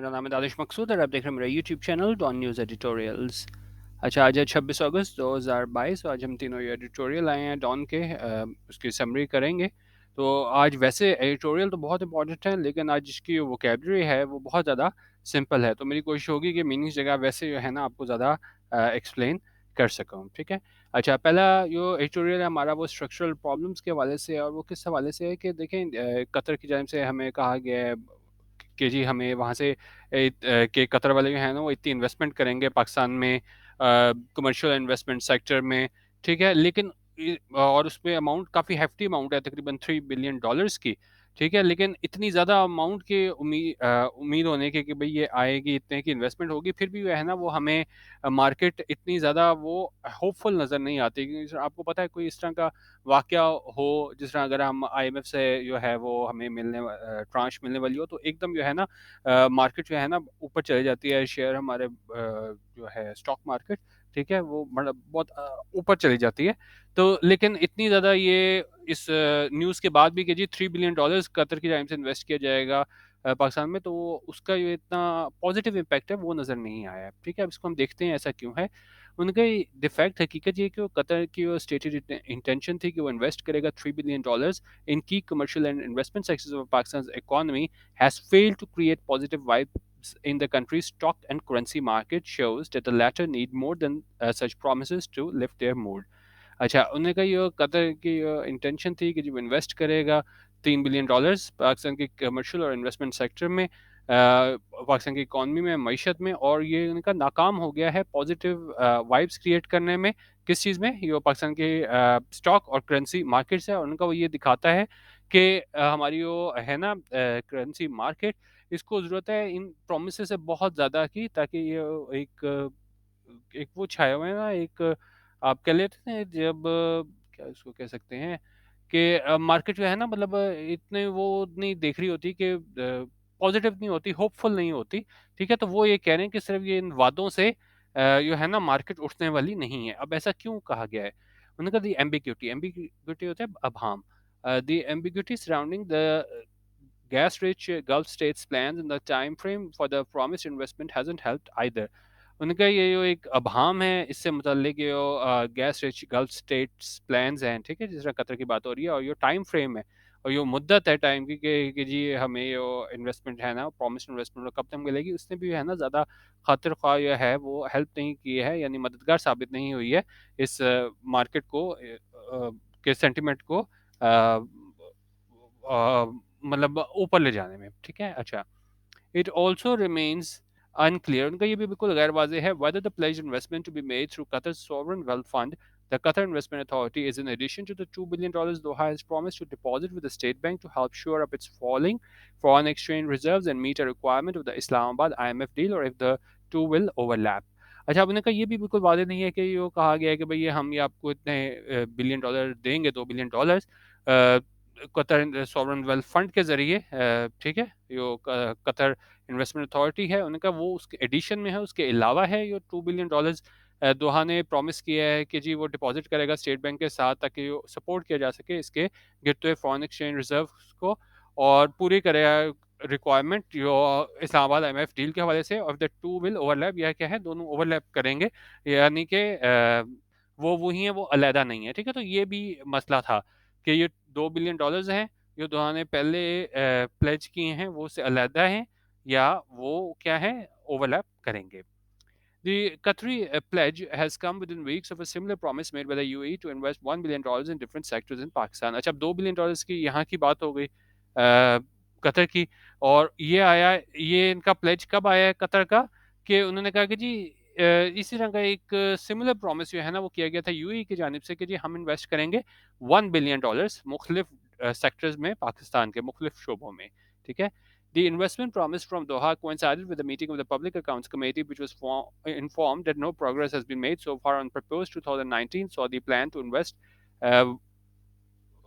मेरा नाम है दानिश मकसूद और आप देख रहे हैं मेरा YouTube channel Dawn news editorials. अच्छा, आज है 26 अगस्त 2022। आज हम तीनों ये एडिटोरियल आए हैं डॉन के, उसकी समरी करेंगे। तो आज वैसे एडिटोरियल तो बहुत इंपॉर्टेंट है, लेकिन आज इसकी वोकेबलरी है वो बहुत ज़्यादा सिंपल है, तो मेरी कोशिश होगी कि मीनिंग्स जगह वैसे जो है ना आपको ज़्यादा एक्सप्लेन कर सकूँ, ठीक है। अच्छा, पहला जो एडिटोरियल है हमारा वो स्ट्रक्चरल प्रॉब्लम्स के हवाले से है, और वो किस हवाले से है कि देखें, कतर की जानिब से हमें कहा गया है कि जी हमें वहाँ से कि कतर वाले जो हैं ना वो इतनी इन्वेस्टमेंट करेंगे पाकिस्तान में, कमर्शियल इन्वेस्टमेंट सेक्टर में, ठीक है। लेकिन और उसमें अमाउंट काफ़ी हैफ्टी अमाउंट है, तकरीबन $3 बिलियन की, ठीक है। लेकिन इतनी ज़्यादा अमाउंट की उम्मीद होने की कि भाई ये आएगी, इतने की इन्वेस्टमेंट होगी, फिर भी जो है ना वो हमें मार्केट इतनी ज़्यादा वो होपफुल नज़र नहीं आती, क्योंकि आपको पता है कोई इस तरह का वाक़या हो, जिस तरह अगर हम आईएमएफ से जो है वो हमें ट्रांश मिलने वाली हो, तो एकदम जो है ना मार्केट जो है ना ऊपर चली जाती है, शेयर हमारे जो है स्टॉक मार्केट, ठीक है, वो मतलब बहुत ऊपर चली जाती है। तो लेकिन इतनी ज़्यादा ये इस न्यूज़ के बाद भी कि जी $3 बिलियन कतर की जानिब से इन्वेस्ट किया जाएगा पाकिस्तान में, तो उसका जो इतना पॉजिटिव इम्पैक्ट है वो नज़र नहीं आया है, ठीक है। अब इसको हम देखते हैं ऐसा क्यों है। उनका डिफेक्ट हकीकत ये है कि वो कतर की वो स्टेटेड इंटेंशन थी कि वो इन्वेस्ट करेगा $3 बिलियन इन की commercial and investment sectors of Pakistan economy has failed to create positive vibes in the country's stock and currency market shows that the latter need more than such promises to lift their mood. अच्छा, उन्होंने कहा ये Qatar की intention थी कि जब invest करेगा $3 billion Pakistan के कमर्शियल और इन्वेस्टमेंट सेक्टर में, पाकिस्तान की इकॉनमी में, मईशत में, और ये उनका नाकाम हो गया है पॉजिटिव वाइब्स क्रिएट करने में। किस चीज़ में? ये पाकिस्तान के स्टॉक और करेंसी मार्केट्स है, और उनका वो ये दिखाता है कि हमारी वो है ना करेंसी मार्केट, इसको ज़रूरत है इन प्रोमिसेस से बहुत ज़्यादा की, ताकि ये एक वो छाया हुआ है ना, एक आप कह लेते हैं जब क्या इसको कह सकते हैं कि मार्केट जो है ना मतलब इतने वो नहीं देख रही होती कि पॉजिटिव नहीं होती, होपफुल नहीं होती, ठीक है। तो वो ये कह रहे हैं कि सिर्फ ये इन वादों से जो है ना मार्केट उठने वाली नहीं है। अब ऐसा क्यों कहा गया है? उन्होंने कहा दी एम्बिग्यूटी, एम्बिग्यूटी होता है अभाम, the ambiguity surrounding the gas-rich Gulf states plans and the time frame for the promised investment hasn't helped either. उनका ये जो एक अभाम है इससे मुतल्लिक ये gas rich gulf states plans हैं, ठीक है, जिस तरह कतर की बात हो रही है, और ये टाइम फ्रेम है और ये मुद्दत है टाइम की कि जी हमें ये इन्वेस्टमेंट है ना, प्रॉमिस्ड इन्वेस्टमेंट कब तक मिलेगी, उसने भी है ना ज़्यादा खातिर ख्वाह ये है वो हेल्प नहीं की है, यानी मददगार साबित नहीं हुई है इस मार्केट को के सेंटिमेंट को मतलब ऊपर ले जाने में, ठीक है। अच्छा, it also remains unclear, उनका ये भी बिल्कुल गैर वाज़ेह है, whether the pledged investment to be made through Qatar's sovereign wealth fund, the Qatar Investment Authority, is in addition to the $2 billion Doha has promised to deposit with the State Bank to help shore up its falling foreign exchange reserves and meet a requirement of the Islamabad IMF deal, or if the two will overlap. अच्छा, अब उन्होंने कहा ये भी बिल्कुल वाज़ेह नहीं है कि ये कहा गया है कि भई ये हम ये आपको इतने बिलियन डॉलर देंगे, $2 billion Qatar sovereign wealth fund के ज़रिए, ठीक है, जो कतर इन्वेस्टमेंट अथॉरिटी है, उन्होंने कहा वो उसके एडिशन में है, उसके अलावा है ये $2 बिलियन दोहा ने प्रॉमिस किया है कि जी वो डिपॉजिट करेगा स्टेट बैंक के साथ, ताकि वो सपोर्ट किया जा सके इसके गिरते हुए फॉरेन एक्सचेंज रिजर्व्स को, और पूरी करेगा रिक्वायरमेंट जो इस्लामाबाद आईएमएफ डील के हवाले से। Of the two will overlap, यह क्या है, दोनों ओवरलैप करेंगे, यानी कि वो वही है, वो अलहदा नहीं है, ठीक है। तो ये भी मसला था कि ये $2 बिलियन हैं, जो दोहा ने पहले प्लेज किए हैं, वो उससे अलहदा हैं, या वो क्या है, ओवरलैप करेंगे। The Qatari pledge has come within weeks of a similar promise made by the UAE to invest $1 billion in different sectors in Pakistan. अच्छा, अब $2 बिलियन की यहाँ की बात हो गई कतर की, और ये आया, ये इनका प्लेज कब आया है कतर का, कि उन्होंने कहा कि जी इसी तरह का एक सिमिलर प्रॉमिस जो है ना वो किया गया था यूएई की जानिब से कि जी हम इन्वेस्ट करेंगे $1 बिलियन मुख्तलिफ सेक्टर्स में पाकिस्तान के मुख्तलिफ शोबों में, ठीक है। The investment promise from Doha coincided with the meeting of the Public Accounts Committee, which was informed that no progress has been made so far on proposed 2019 saw the plan to invest uh,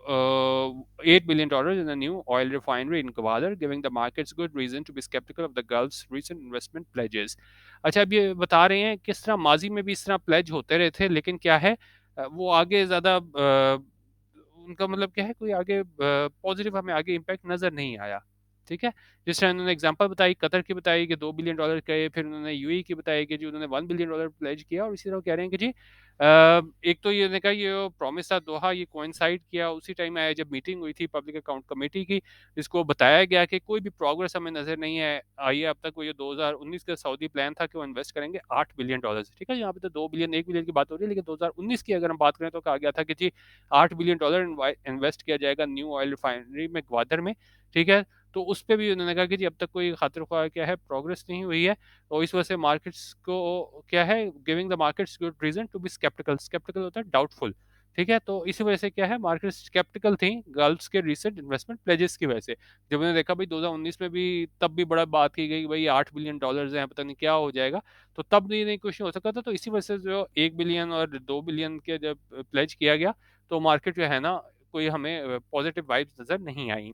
$8 billion in a new oil refinery in Gwadar, giving the markets good reason to be skeptical of the Gulf's recent investment pledges. अच्छा, अब ये बता रहे हैं किस तरह माजी में भी इस तरह प्लेज होते रहे थे, लेकिन क्या है वो आगे ज़्यादा उनका मतलब क्या है, कोई आगे पॉजिटिव हमें आगे इम्पैक्ट नज़र नहीं आया। ठीक है? जिस तरह उन्होंने एग्ज़ाम्पल बताई, कतर की बताई कि $2 बिलियन गए, फिर उन्होंने यूएई की बताई कि जी उन्होंने $1 बिलियन प्लेज़ किया और इसी तरह वो कह रहे हैं कि जी एक तो ये उन्होंने कहा ये जो प्रॉमिस था दोहा ये कोइंसाइड किया उसी टाइम आया जब मीटिंग हुई थी पब्लिक अकाउंट कमेटी की, जिसको बताया गया कि कोई भी प्रोग्रेस हमें नज़र नहीं है आई है अब तक। वो ये 2019 का सऊदी प्लान था कि वो इन्वेस्ट करेंगे $8 बिलियन, ठीक है? यहाँ पे तो 2 बिलियन, 1 बिलियन की बात हो रही है, लेकिन 2019 की अगर हम बात करें तो कहा गया था कि जी $8 बिलियन इन्वेस्ट किया जाएगा न्यू ऑयल रिफाइनरी में ग्वादर में, ठीक है? तो उस पे भी उन्होंने कहा कि जी अब तक कोई खातिर-ख्वाह क्या है प्रोग्रेस नहीं हुई है और इस वजह से मार्केट्स को क्या है giving the markets good reason to be sceptical. Sceptical होता है डाउटफुल, ठीक है? तो इसी वजह से क्या है मार्केट स्केप्टिकल थी गल्फ्स के रीसेंट इन्वेस्टमेंट प्लेजेस की वजह से। जब उन्होंने देखा भाई 2019 में भी तब भी बड़ा बात की गई भाई $8 बिलियन हैं, पता नहीं क्या हो जाएगा। तो तब भी नहीं कुछ नहीं हो सका था, तो इसी वजह से जो 1 बिलियन और 2 बिलियन के जब प्लेज किया गया, तो मार्केट जो है ना कोई हमें पॉजिटिव वाइब्स नज़र नहीं आई।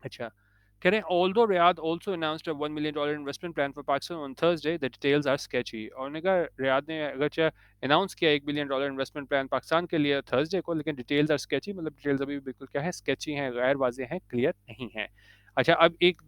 अच्छा. Can I, although Riyadh also announced a $1 million investment plan for Pakistan on Thursday, the details are sketchy. और उन्होंने कहा रियाद ने अगरचे अनाउंस किया $1 बिलियन इन्वेस्टमेंट प्लान पाकिस्तान के लिए थर्सडे को, लेकिन डिटेल्स आर स्केची, मतलब डिटेल्स अभी भी बिल्कुल क्या है स्केची हैं, गैर वाज़ेह हैं, क्लियर नहीं है। अच्छा, अब एक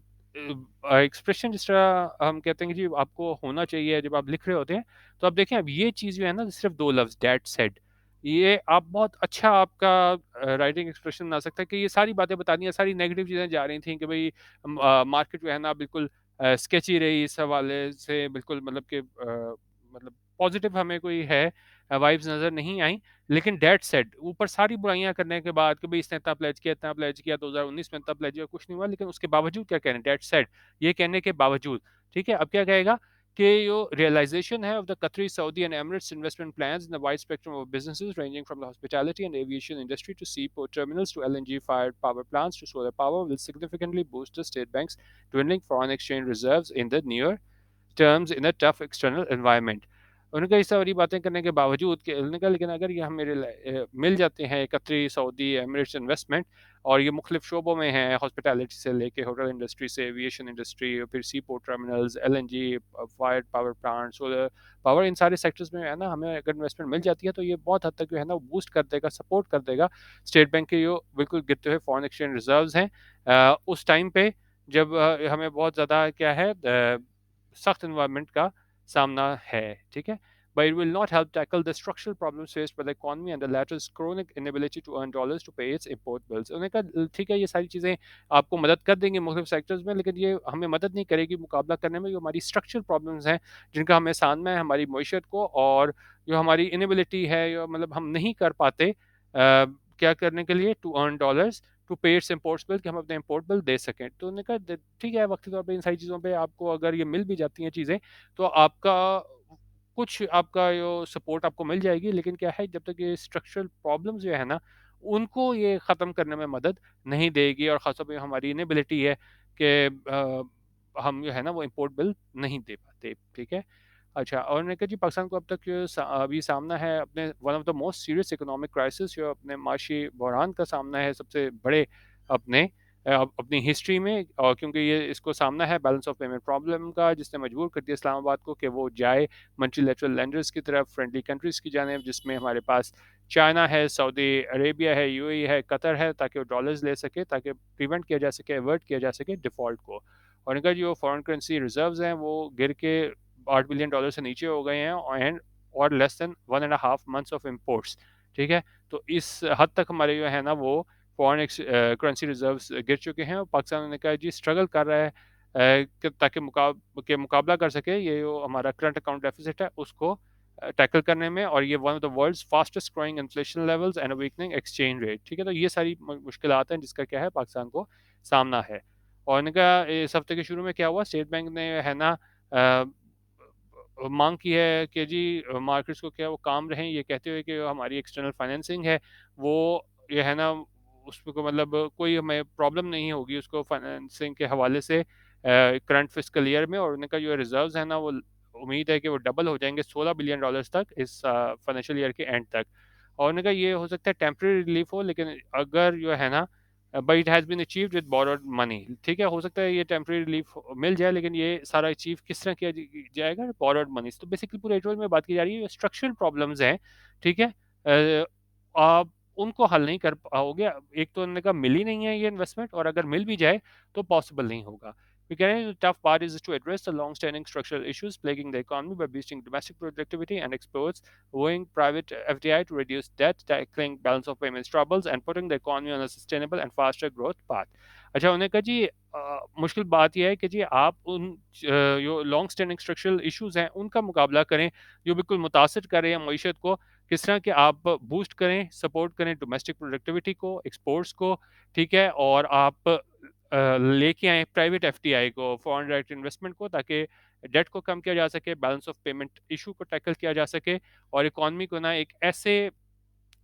एक्सप्रेशन जिस तरह हम कहते हैं कि जी आपको होना चाहिए जब आप लिख रहे होते हैं, तो आप देखें अब ये चीज़ जो है ना सिर्फ 2 लफ्ज़ दैट सेड, ये आप बहुत अच्छा आपका राइटिंग एक्सप्रेशन बना सकता है कि ये सारी बातें बतानी है, सारी नेगेटिव चीज़ें जा रही थी कि भई मार्केट जो है ना बिल्कुल स्केची रही इस हवाले से, बिल्कुल मतलब कि मतलब पॉज़िटिव हमें कोई है वाइब्स नज़र नहीं आई। लेकिन दैट सेड ऊपर सारी बुराइयाँ करने के बाद कि भई इसने इतना प्लेज किया, 2019 में इतना प्लेज किया, कुछ नहीं हुआ, लेकिन उसके बावजूद क्या कह रहे हैं दैट सेड, ये कहने के बावजूद, ठीक है? अब क्या कहेगा कि जो realization है of the Qatari, Saudi and Emirates investment plans in a wide spectrum of businesses ranging from the hospitality and aviation industry to seaport terminals to LNG-fired power plants to solar power will significantly boost the state bank's dwindling foreign exchange reserves in the near terms in a tough external environment. उन्होंने कहा ये सारी बातें करने के बावजूद कि उन्होंने कहा लेकिन अगर ये हम मिल जाते हैं कतरी, सऊदी, एमिरेट्स इन्वेस्टमेंट और ये मुख्तलिफ शोबों में हैं, हॉस्पिटैलिटी से लेके होटल इंडस्ट्री से एविएशन इंडस्ट्री और फिर sea port terminals, LNG, fired power plant, solar power, इन सारे सेक्टर्स में है ना हमें अगर इन्वेस्टमेंट मिल जाती है तो ये बहुत हद तक जो है ना वो बूस्ट कर देगा, सपोर्ट कर देगा स्टेट बैंक के जो बिल्कुल गिरते हुए फॉरेन एक्सचेंज रिजर्व्स हैं उस टाइम पे जब हमें बहुत ज़्यादा क्या है सख्त एनवायरनमेंट का सामना है, ठीक है? But it will not help tackle the structural problems faced by the economy and the latter's chronic inability to earn dollars to pay its import bills. उन्होंने कहा ठीक है ये सारी चीज़ें आपको मदद कर देंगी मुख्तलिफ सेक्टर्स में, लेकिन ये हमें मदद नहीं करेगी मुकाबला करने में जो हमारी स्ट्रक्चरल प्रॉब्लम्स हैं जिनका हमें सामना है हमारी मईशत को, और जो हमारी इनएबिलिटी है या मतलब हम नहीं कर पाते क्या करने के लिए टू अर्न डॉलर्स टू पे इट्स इम्पोर्ट्स बिल, कि हम अपने इम्पोर्ट बिल दे सकें। तो उन्होंने कहा ठीक है वक्ती तौर पे इन सारी चीज़ों पे आपको अगर ये मिल भी जाती हैं चीज़ें तो आपका कुछ आपका जो सपोर्ट आपको मिल जाएगी, लेकिन क्या है जब तक ये स्ट्रक्चरल प्रॉब्लम्स जो है ना उनको ये ख़त्म करने में मदद नहीं देगी, और ख़ासतौर पे हमारी इनेबिलिटी है कि हम जो है ना वो इम्पोर्ट बिल नहीं दे पाते, ठीक है? अच्छा, और उन्होंने कहा जी पाकिस्तान को अब तक जो अभी सामना है अपने one of the most serious economic crisis, जो अपने माशी बहरान का सामना है सबसे बड़े अपने अपनी हिस्ट्री में, और क्योंकि ये इसको सामना है बैलेंस ऑफ पेमेंट प्रॉब्लम का जिसने मजबूर कर दिया इस्लामाबाद को कि वो जाए मल्टीलेटरल लेंडर्स की तरफ, फ्रेंडली कंट्रीज़ की जानिब, जिसमें हमारे पास चाइना है, सऊदी अरेबिया है, यूएई है, कतर है, ताकि वो डॉलर्स ले सके, ताकि प्रिवेंट किया जा सके, अवर्ट किया जा सके डिफ़ॉल्ट को। और इनका जो फॉरेन करेंसी रिजर्व्स हैं वो गिर के $8 बिलियन से नीचे हो गए हैं, और less than 1.5 months of imports, ठीक है? तो इस हद तक हमारे जो है ना वो फॉरेन करेंसी रिजर्व्स गिर चुके हैं, और पाकिस्तान ने कहा जी स्ट्रगल कर रहा है कि ताकि मुकाबला कर सके ये जो हमारा करंट अकाउंट डेफिसिट है उसको टैकल करने में, और ये one of the world's fastest growing inflation levels and a weakening exchange rate, ठीक है? तो ये सारी मुश्किलात हैं जिसका क्या है पाकिस्तान को सामना है। और इनका इस हफ्ते के शुरू में क्या हुआ, स्टेट बैंक ने है ना अ, माँग की है कि जी मार्केट्स को क्या वो काम रहें, ये कहते हुए कि हमारी एक्सटर्नल फाइनेंसिंग है, वो ये है ना उसमें को मतलब कोई हमें प्रॉब्लम नहीं होगी उसको फाइनेंसिंग के हवाले से करंट फिस्कल ईयर में, और उनका जो रिजर्व्स है ना वो उम्मीद है कि वो डबल हो जाएँगे $16 बिलियन तक इस फाइनेंशियल ईयर के एंड तक। और उन्होंने कहा ये हो सकता है टेम्परेरी रिलीफ हो, लेकिन अगर जो है ना but it has been achieved with borrowed money, ठीक है? हो सकता है ये टेम्परेरी रिलीफ मिल जाए, लेकिन ये सारा अचीव किस तरह किया जाएगा, बोरोड मनी से। तो बेसिकली पूरे एडिटोरियल में बात की जा रही है स्ट्रक्चरल प्रॉब्लम्स हैं, ठीक है? आप उनको हल नहीं कर पाओगे। एक तो उन्होंने कहा मिल ही नहीं है ये इन्वेस्टमेंट, और अगर मिल भी जाए तो पॉसिबल नहीं होगा। We can the tough part is to address the long-standing structural issues plaguing the economy by boosting domestic productivity and exports, owing private FDI to reduce debt, tackling balance of payments troubles, and putting the economy on a sustainable and faster growth path. अच्छा, उन्होंने कहा जी मुश्किल बात यह है कि जी आप उन जो लॉन्ग स्टैंडिंग स्ट्रक्चरल इश्यूज हैं उनका मुकाबला करें, जो बिल्कुल मुतासर कर रहे हैं मीशत को। किस तरह के आप बूस्ट करें, सपोर्ट करें डोमेस्टिक प्रोडक्टिविटी को, एक्सपोर्ट्स को, ठीक है, और आप लेके आए प्राइवेट एफडीआई को, फॉरेन डायरेक्ट इन्वेस्टमेंट को, ताकि डेट को कम किया जा सके, बैलेंस ऑफ पेमेंट इशू को टैकल किया जा सके, और इकॉनमी को ना एक ऐसे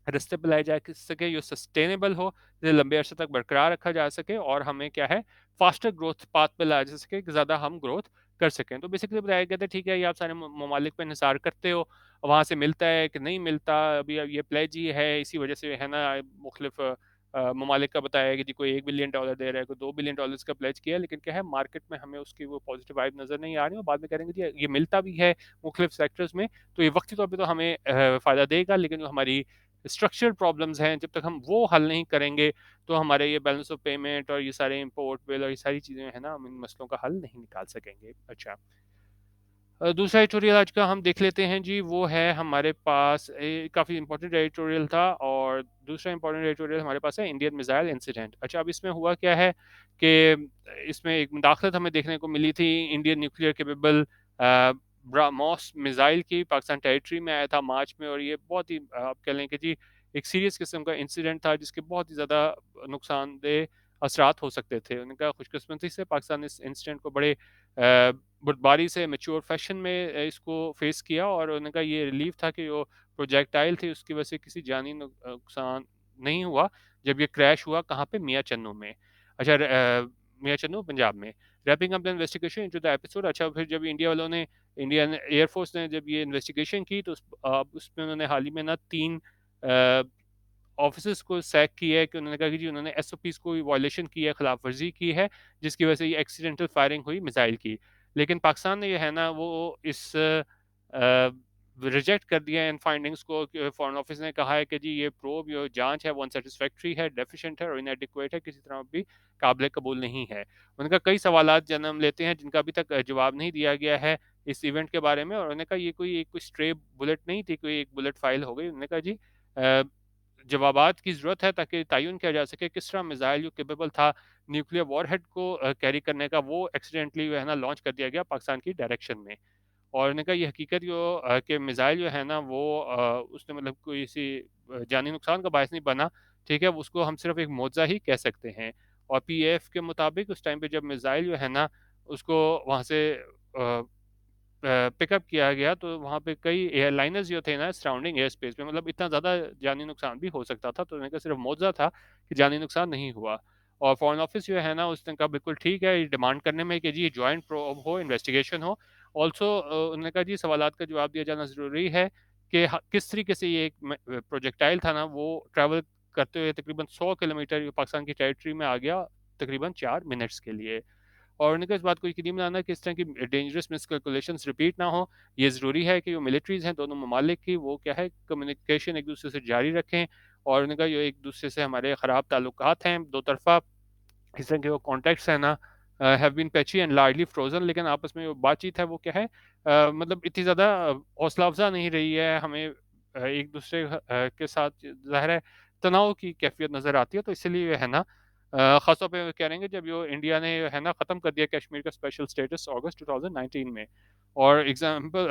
रास्ते पे लाया जा सके जो सस्टेनेबल हो, जिसे लंबे अरसे तक बरकरार रखा जा सके, और हमें क्या है फास्टर ग्रोथ पाथ पे लाया जा सके कि ज़्यादा हम ग्रोथ कर सकें। तो बेसिकली बताया गया था ठीक है, ये आप सारे ममालिक पे इंहिसार करते हो, वहाँ से मिलता है कि नहीं मिलता, अभी अब ये प्लेज ही है, इसी वजह से है ना मुख्तलिफ ममालिक का बताया है कि जी कोई $1 बिलियन दे रहा है, कोई $2 बिलियन का प्लेज किया है, लेकिन क्या है मार्केट में हमें उसकी वो पॉजिटिव वाइब नज़र नहीं आ रही, और बाद में करेंगे जी ये मिलता भी है मुख्तलिफ सेक्टर्स में, तो ये वक्ती तौर पे तो हमें फ़ायदा देगा, लेकिन जो हमारी स्ट्रक्चरल प्रॉब्लम्स हैं जब तक हम वो हल नहीं करेंगे, तो हमारे ये बैलेंस ऑफ पेमेंट और ये सारे इंपोर्ट बिल और ये सारी चीज़ें हैं ना, हम इन मसलों का हल नहीं निकाल सकेंगे। अच्छा, दूसरा एडिटोरियल आज का हम देख लेते हैं जी, वो है हमारे पास काफ़ी इंपॉर्टेंट एडिटोरियल था, और दूसरा इंपॉर्टेंट एडिटोरियल हमारे पास है इंडियन मिसाइल इंसिडेंट। अच्छा, अब इसमें हुआ क्या है कि इसमें एक मुदाखलत हमें देखने को मिली थी Indian nuclear capable BrahMos missile की, पाकिस्तान टेरिटरी में आया था मार्च में, और ये बहुत ही आप कह लें कि जी एक सीरियस किस्म का इंसिडेंट था, जिसके बहुत ही ज़्यादा नुकसानदेह असरात हो सकते थे। उनका खुशकिस्मती से पाकिस्तान इस इंसिडेंट को बड़े बुर्दबारी से मैच्योर फैशन में इसको फेस किया, और उनका ये रिलीफ था कि जो प्रोजेक्टाइल थी उसकी वजह से किसी जानी नुकसान नहीं हुआ, जब ये क्रैश हुआ कहाँ पे, मियाँ चन्नू में। अच्छा, मियाँ चन्नू पंजाब में। Wrapping up the investigation into the episode. अच्छा, फिर जब इंडिया वालों ने, इंडियन एयरफोर्स ने जब ये इन्वेस्टिगेशन की, तो उसमें उन्होंने हाल ही में ना 3 अ, ऑफिसर्स को सैक किया है, कि उन्होंने कहा कि जी उन्होंने एसओपीज़ को वायलेशन की है, खिलाफ वर्जी की है, जिसकी वजह से ये एक्सीडेंटल फायरिंग हुई मिसाइल की। लेकिन पाकिस्तान ने ये है ना वो इस रिजेक्ट कर दिया है इन फाइंडिंग्स को, कि फॉरेन ऑफिस ने कहा है कि जी ये प्रोब जो जांच है वो अनसेटिस्फैक्ट्री है, डेफिशिएंट है और इनएडिक्वेट है, किसी तरह भी काबिल कबूल नहीं है। उनका कई सवालात जन्म लेते हैं जिनका अभी तक जवाब नहीं दिया गया है इस इवेंट के बारे में, और उन्होंने कहा ये कोई स्ट्रे बुलेट नहीं थी, कोई एक बुलेट फाइल हो गई। उन्होंने कहा जी जवाबात की ज़रूरत है, ताकि तयन किया जा सके किस तरह मिसाइल जो कैपेबल था न्यूक्लियर वॉरहेड को कैरी करने का, वो एक्सीडेंटली जो है ना लॉन्च कर दिया गया पाकिस्तान की डायरेक्शन में। और उन्होंने कहा ये हकीकत जो कि मिसाइल जो है ना वो उसने मतलब कोई सी जानी नुकसान का बायस नहीं बना, ठीक है, उसको हम सिर्फ एक मुआवजा ही कह सकते हैं। और पीएफ के मुताबिक उस टाइम पे जब मिसाइल जो है ना उसको वहाँ से पिकअप किया गया, तो वहाँ पे कई एयरलाइनर्स जो थे ना सराउंडिंग एयर स्पेस में, मतलब इतना ज़्यादा जानी नुकसान भी हो सकता था, तो उन्होंने कहा सिर्फ मुआवजा था कि जानी नुकसान नहीं हुआ। और फॉरेन ऑफिस जो है ना उसने कहा बिल्कुल ठीक है, ये डिमांड करने में कि जी जॉइंट प्रोब हो, इन्वेस्टिगेशन हो। ऑल्सो उन्होंने कहा जी सवालात का जवाब दिया जाना ज़रूरी है कि किस तरीके से ये एक प्रोजेक्टाइल था ना वो ट्रैवल करते हुए तकरीबन 100 किलोमीटर पाकिस्तान की टेरिटरी में आ गया, तकरीबन 4 मिनट्स के लिए। और उन्होंने कहा इस बात को यकीनी बनाना कि इस तरह की डेंजरस मिसकैलकुलेशंस रिपीट ना हो। ये ज़रूरी है कि जो मिलिट्रीज़ हैं दोनों ममालिक की, वो क्या है कम्युनिकेशन एक दूसरे से जारी रखें, और उन्होंने कहा जो एक दूसरे से हमारे ख़राब ताल्लुकात हैं दो तरफ़ा, इस तरह के वो कॉन्टैक्ट्स हैं ना have been patchy and largely frozen, लेकिन आपस में जो बातचीत है वो क्या है मतलब इतनी ज़्यादा हौसला अफ़ज़ा नहीं रही है, हमें एक दूसरे के साथ ज़ाहिर है तनाव की कैफ़ियत नज़र आती है, तो इसीलिए है ना ख़ास तौर पे कह रहे हैं कि जब जो इंडिया ने है ना ख़त्म कर दिया कश्मीर का स्पेशल स्टेटस अगस्त 2019 में, और एग्ज़ाम्पल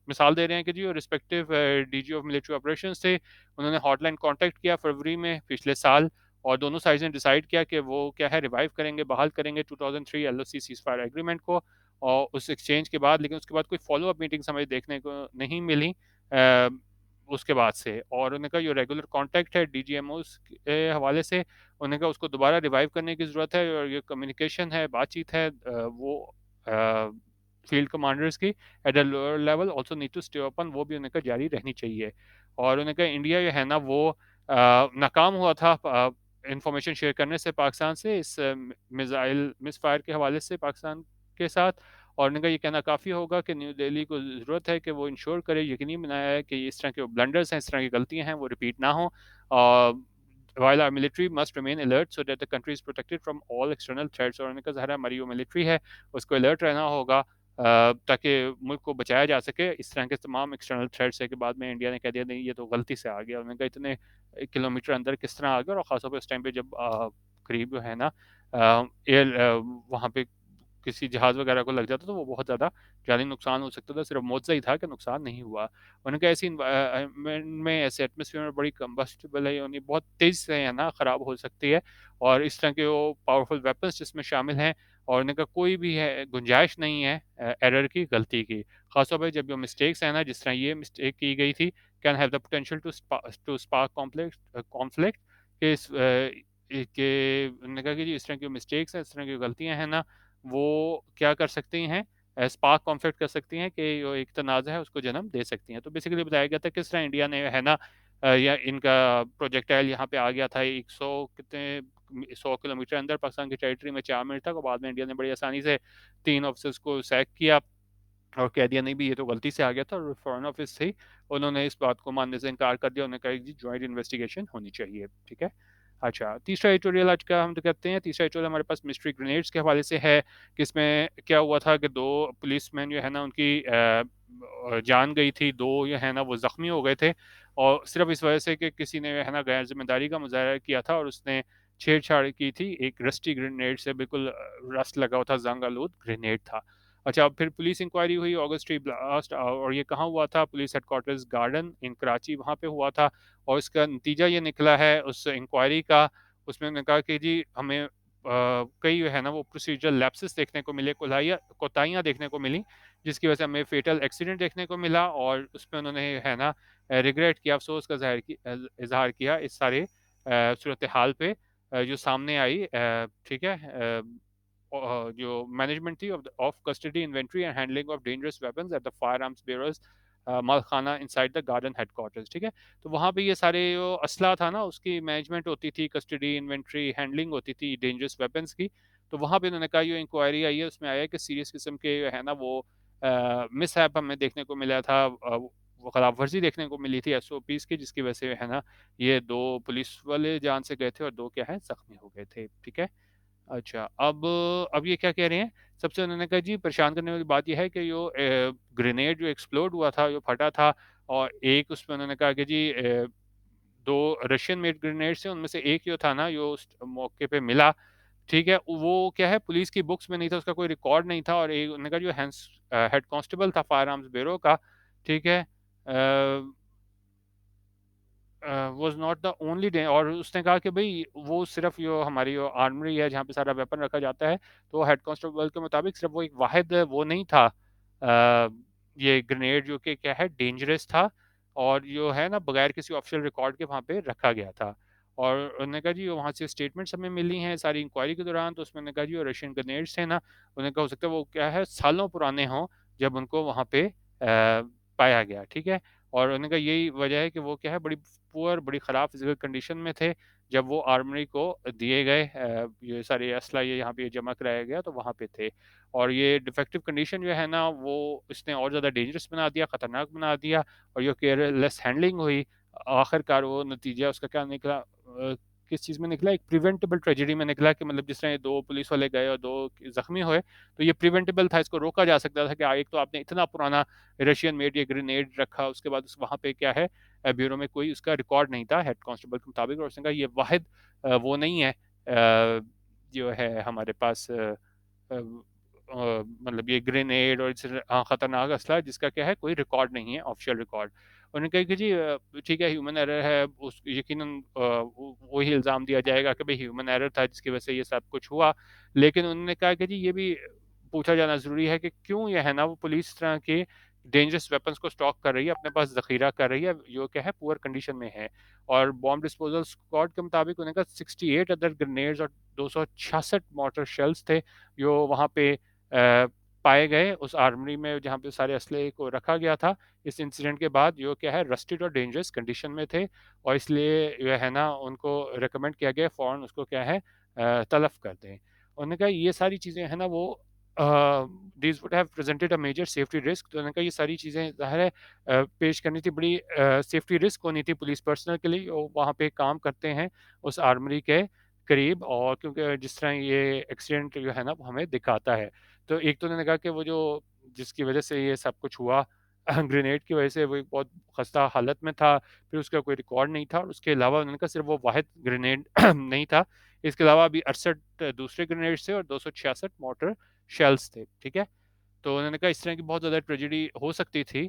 मिसाल दे रहे हैं कि जी respective DG of military operations थे, उन्होंने हॉटलाइन कॉन्टैक्ट किया फरवरी में पिछले साल, और दोनों साइड्स ने डिसाइड किया कि वो क्या है रिवाइव करेंगे, बहाल करेंगे 2003 एलओसी सीज़फायर एग्रीमेंट को, और उस एक्सचेंज के बाद, लेकिन उसके बाद कोई फ़ॉलो अप मीटिंग्स हमें देखने को नहीं मिली उसके बाद से। और उन्होंने कहा जो रेगुलर कॉन्टैक्ट है डीजीएमओज़ के हवाले से, उन्होंने कहा उसको दोबारा रिवाइव करने की ज़रूरत है, और ये कम्युनिकेशन है, बातचीत है वो फील्ड कमांडर्स की at a lower level also need to stay open, वो भी उन्होंने कहा जारी रहनी चाहिए। और उन्होंने कहा इंडिया जो है ना वो नाकाम हुआ था इंफॉर्मेशन शेयर करने से पाकिस्तान से, इस मिसाइल मिसफायर के हवाले से पाकिस्तान के साथ, और उनका ये कहना काफ़ी होगा कि न्यू दिल्ली को ज़रूरत है कि वो इंश्योर करे, यकीनी बनाया है कि इस तरह के ब्लंडर्स हैं, इस तरह की गलतियाँ हैं, वो रिपीट ना हों। While our military must remain alert so that the country is protected from all external threats, और उन्होंने कहा ज़ाहिर है हमारी जो मिलिट्री है उसको अलर्ट रहना होगा ताकि मुल्क को बचाया जा सके इस तरह के तमाम एक्सटर्नल थ्रेट से। के बाद में इंडिया ने कह दिया नहीं ये तो गलती से आ गया। उन्होंने कहा इतने किलोमीटर अंदर किस तरह आ गया, और ख़ासतौर पर उस टाइम पे जब करीब जो है ना एयर वहाँ पे किसी जहाज़ वगैरह को लग जाता तो वो बहुत ज़्यादा जानी नुकसान हो सकता था, सिर्फ मुआवजा ही था कि नुकसान नहीं हुआ। उन्होंने कहा ऐसी एनवायरनमेंट में, ऐसे एटमॉस्फेयर में बड़ी कंबस्टिबल है, यानी बहुत तेज़ से है ना ख़राब हो सकती है, और इस तरह के वो पावरफुल वेपन्स जिसमें शामिल हैं, और उन्होंने कहा कोई भी है गुंजाइश नहीं है एरर की, गलती की। ख़ासतौर पे जब जो मिस्टेक्स हैं ना, जिस तरह ये मिस्टेक की गई थी, can have the potential to spark conflict के उन्होंने कहा कि जी इस तरह की मिस्टेक्स हैं, इस तरह की गलतियाँ हैं ना, वो क्या कर सकती हैं, स्पार्क कॉन्फ्लिक्ट कर सकती हैं कि जो एक तनाज़ा है उसको जन्म दे सकती हैं। तो बेसिकली बताया गया था किस तरह इंडिया ने है ना या इनका प्रोजेक्टाइल यहाँ पे आ गया था 100 कितने 100 किलोमीटर अंदर पाकिस्तान की टेरिटरी में 4 मिनट तक, और बाद में इंडिया ने बड़ी आसानी से 3 ऑफिसर्स को सैक किया और कह दिया नहीं भी ये तो गलती से आ गया था, और फॉरेन ऑफिस से ही उन्होंने इस बात को मानने से इनकार कर दिया। उन्होंने कहा जी जॉइंट इन्वेस्टिगेशन होनी चाहिए, ठीक है। अच्छा, तीसरा एडिटोरियल आज का हम तो करते हैं। तीसरा एडिटोरियल हमारे पास मिस्ट्री ग्रेनेड्स के हवाले से है कि इसमें क्या हुआ था कि 2 पुलिसमैन जो है ना उनकी जान गई थी, 2 जो है ना वो ज़ख्मी हो गए थे, और सिर्फ़ इस वजह से कि किसी ने है ना गैर ज़िम्मेदारी का मुज़ाहरा किया था और उसने छेड़छाड़ की थी एक रस्टी ग्रेनेड से, बिल्कुल रस्ट लगा हुआ था, ज़ंग आलूद ग्रेनेड था। अच्छा, अब फिर पुलिस इंक्वायरी हुई, ऑगस्ट स्ट्रीट ब्लास्ट, और ये कहाँ हुआ था? पुलिस हेडक्वार्टर्स गार्डन इन कराची, वहाँ पे हुआ था, और इसका नतीजा ये निकला है उस इंक्वायरी का। उसमें उन्होंने कहा कि जी हमें कई जो है ना वो प्रोसीजरल लैप्सेस देखने को मिले, कोताहियाँ देखने को मिली, जिसकी वजह से हमें फेटल एक्सीडेंट देखने को मिला, और उसमें उन्होंने है ना रिग्रेट किया, अफ़सोस का इज़हार किया इस सारे सूरत हाल पे जो सामने आई, ठीक है। जो मैनेजमेंट थी of custody, inventory and handling of dangerous weapons at the firearms bearers मालखाना इनसाइड द गार्डन हेडक्वार्टर्स, ठीक है। तो वहाँ पे ये सारे जो असला था ना उसकी मैनेजमेंट होती थी, कस्टडी, इन्वेंट्री, हैंडलिंग होती थी डेंजरस वेपन्स की। तो वहाँ पे उन्होंने कहा जो इंक्वायरी आई है उसमें आया कि सीरियस किस्म के है ना वो मिसहैप हमें देखने को मिला था, वो खिलाफ वर्जी देखने को मिली थी एसओपीज़ की, जिसकी वजह से है ना ये 2 पुलिस वाले जान से गए थे और 2 क्या है ज़ख्मी हो गए थे, ठीक है। अच्छा, अब ये क्या कह रहे हैं, सबसे उन्होंने कहा जी परेशान करने वाली बात ये है कि जो ग्रेनेड जो एक्सप्लोड हुआ था, जो फटा था, और एक उसमें उन्होंने कहा कि जी 2 रशियन मेड ग्रेनेड्स थे, उनमें से एक जो था ना जो उस मौके पे मिला, ठीक है, वो क्या है पुलिस की बुक्स में नहीं था, उसका कोई रिकॉर्ड नहीं था, और एक उन्होंने कहा जो हेड कांस्टेबल था फायर आर्म्स ब्यूरो का, ठीक है, was not the only day, और उसने कहा कि भई वो सिर्फ़ जो हमारी जो आर्मरी है जहाँ पे सारा वेपन रखा जाता है, तो हेड कांस्टेबल के मुताबिक सिर्फ़ वो एक वाहिद वो नहीं था, ये ग्रेनेड जो कि क्या है डेंजरस था, और जो है ना बगैर किसी ऑफ़िशियल रिकॉर्ड के वहाँ पे रखा गया था। और उन्होंने कहा जी वहाँ से स्टेटमेंट्स हमें मिली हैं सारी इंक्वायरी के दौरान, तो उसमें उन्होंने कहा जी वो रशियन ग्रेनेड्स हैं ना, उन्होंने कहा हो सकता है वो क्या है सालों पुराने हों जब उनको वहाँ पे पाया गया, ठीक है। और उन्होंने कहा यही वजह है कि वो क्या है बड़ी पुअर, बड़ी ख़राब फ़िज़िकल कंडीशन में थे, जब वो आर्मरी को दिए गए, ये सारे असला ये यहाँ पे जमा कराया गया तो वहाँ पे थे। और ये डिफेक्टिव कंडीशन जो है ना वो इसने और ज़्यादा डेंजरस बना दिया, ख़तरनाक बना दिया, और जो केयरलेस हैंडलिंग हुई, आखिरकार वो नतीजा उसका क्या निकला, किस चीज़ में निकला, एक प्रिवेंटेबल ट्रेजेडी में निकला कि मतलब जिस तरह ये 2 पुलिस वाले गए और 2 ज़ख्मी हुए, तो ये प्रिवेंटेबल था, इसको रोका जा सकता था कि एक तो आपने इतना पुराना रशियन मेड ये ग्रेनेड रखा, उसके बाद उस वहाँ पे क्या है ब्यूरो में कोई उसका रिकॉर्ड नहीं था हेड कांस्टेबल के मुताबिक, और उसने कहा ये वाहिद वो नहीं है जो है हमारे पास मतलब ये ग्रेनेड और खतरनाक असला जिसका क्या है कोई रिकॉर्ड नहीं है ऑफिशियल रिकॉर्ड। उन्होंने कहा कि जी ठीक है ह्यूमन एरर है, उस यकीनन वही इल्ज़ाम दिया जाएगा कि भाई ह्यूमन एरर था जिसकी वजह से ये सब कुछ हुआ, लेकिन उन्होंने कहा कि जी ये भी पूछा जाना ज़रूरी है कि क्यों ये है ना वो पुलिस इस तरह के डेंजरस वेपन्स को स्टॉक कर रही है, अपने पास ज़ख़ीरा कर रही है, जो क्या है पुअर कंडीशन में है। और बॉम्ब डिस्पोज़ल स्क्वाड के मुताबिक उन्होंने कहा 68 अदर ग्रेनेड्स और 266 मॉर्टर शेल्स थे, जो वहाँ पे पाए गए उस आर्मरी में जहाँ पे सारे असले को रखा गया था। इस इंसिडेंट के बाद जो क्या है रस्टेड और डेंजरस कंडीशन में थे, और इसलिए जो है ना उनको रिकमेंड किया गया फ़ौरन उसको क्या है तलब कर दें। उन्होंने कहा ये सारी चीज़ें हैं ना वो these would have presented a major safety risk. तो उन्होंने कहा ये सारी चीज़ें ज़ाहिर है पेश करनी थी, बड़ी सेफ्टी रिस्क होनी थी पुलिस पर्सनल के लिए, वो वहाँ पे काम करते हैं उस आर्मरी के करीब, और क्योंकि जिस तरह ये एक्सीडेंट जो है ना वो हमें दिखाता है। तो एक तो उन्होंने कहा कि वो जो जिसकी वज़ह से ये सब कुछ हुआ ग्रेनेड की वज़ह से, वो एक बहुत ख़स्ता हालत में था, फिर उसका कोई रिकॉर्ड नहीं था, और उसके अलावा उन्होंने कहा सिर्फ़ वो वाहिद ग्रेनेड नहीं था, इसके अलावा भी 68 दूसरे ग्रेनेड्स थे और 266 मोर्टार शेल्स थे, ठीक है? तो उन्होंने कहा इस तरह की बहुत ज़्यादा ट्रेजेडी हो सकती थी,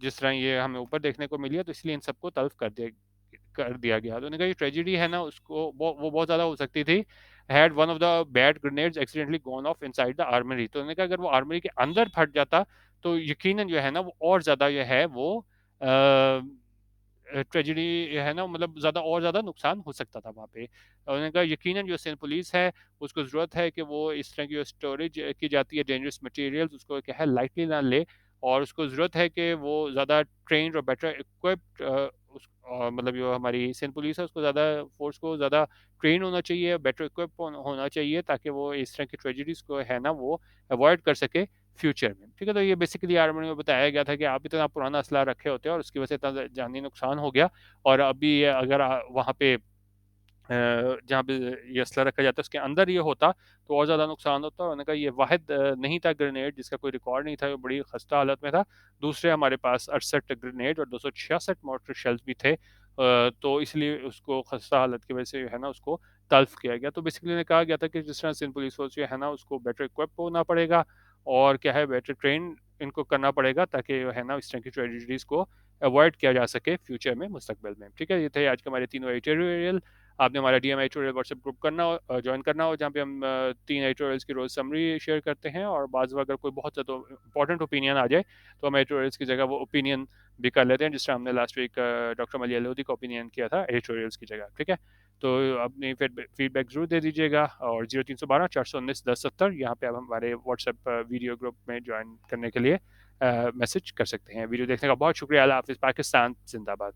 जिस तरह ये हमें ऊपर देखने को मिली है, तो इसलिए इन सबको तल्फ़ कर दिया गया। तो उन्होंने कहा ये ट्रेजेडी है ना, उसको वो बहुत ज़्यादा हो सकती थी, had one of the bad grenades accidentally gone of inside the armoury. तो उन्होंने कहा अगर वो आर्मरी के अंदर फट जाता, तो यकीनन जो है ना वो और ज़्यादा जो है वो अ ट्रेजेडी है ना, मतलब ज़्यादा और ज़्यादा नुकसान हो सकता था वहाँ पे। उन्होंने कहा यकीनन जो सिंध पुलिस है, उसको ज़रूरत है कि वो इस तरह की जो स्टोरेज की जाती है डेंजरस मटीरियल्स, उसको क्या है लाइटली ना ले, और उसको ज़रूरत है कि वो ज़्यादा ट्रेन्ड और बेटर इक्विप्ड मतलब जो हमारी सिंध पुलिस है, उसको ज़्यादा फोर्स को ज़्यादा ट्रेन होना चाहिए, बेटर इक्विप होना चाहिए, ताकि वो इस तरह की ट्रेजेडीज़ को है ना वो अवॉइड कर सके फ्यूचर में। ठीक है? तो ये बेसिकली आर्मी में बताया गया था कि आप इतना पुराना असला रखे होते हैं और उसकी वजह से इतना जानी नुकसान हो गया, और अभी ये अगर वहाँ पे जहाँ पे ये असला रखा जाता है उसके अंदर ये होता, तो और ज़्यादा नुकसान होता। उन्होंने कहा ये वाहिद नहीं था ग्रेनेड जिसका कोई रिकॉर्ड नहीं था, ये बड़ी खस्ता हालत में था। दूसरे हमारे पास 68 ग्रेनेड और 266 मोर्टार शेल्स भी थे। तो इसलिए उसको खस्ता हालत की वजह से है ना उसको तल्फ़ किया गया। तो बेसिकली उन्हें कहा गया था कि जिस तरह सिंध पुलिस फ़ोर्स जो है ना उसको बेटर इक्विप होना पड़ेगा, और क्या है बेटर ट्रेन इनको करना पड़ेगा, ताकि है ना इस तरह की ट्रेजेडीज़ को अवॉइड किया जा सके फ्यूचर में, मुस्तकबिल में। ठीक है? ये थे आज के हमारे तीनों एडिटोरियल। आपने हमारा DM editorial WhatsApp group join करना हो, जहाँ पे हम 3 एडिटोरियल्स की रोज़ समरी शेयर करते हैं, और बाज़ अगर कोई बहुत ज़्यादा इंपॉर्टेंट ओपिनियन आ जाए, तो हम एडिटोरियल्स की जगह वो ओपिनियन भी कर लेते हैं, जिस तरह हमने लास्ट वीक डॉक्टर मलिया लोधी का ओपिनियन किया था एडिटोरियल्स की जगह, ठीक है? तो अपनी फीडबैक ज़रूर दे दीजिएगा, और 0312 419 1070 यहाँ पे आप हमारे व्हाट्सएप वीडियो ग्रुप में जॉइन करने के लिए मैसेज कर सकते हैं। वीडियो देखने का बहुत शुक्रिया। अल्लाह हाफ़िज़। पाकिस्तान ज़िंदाबाद।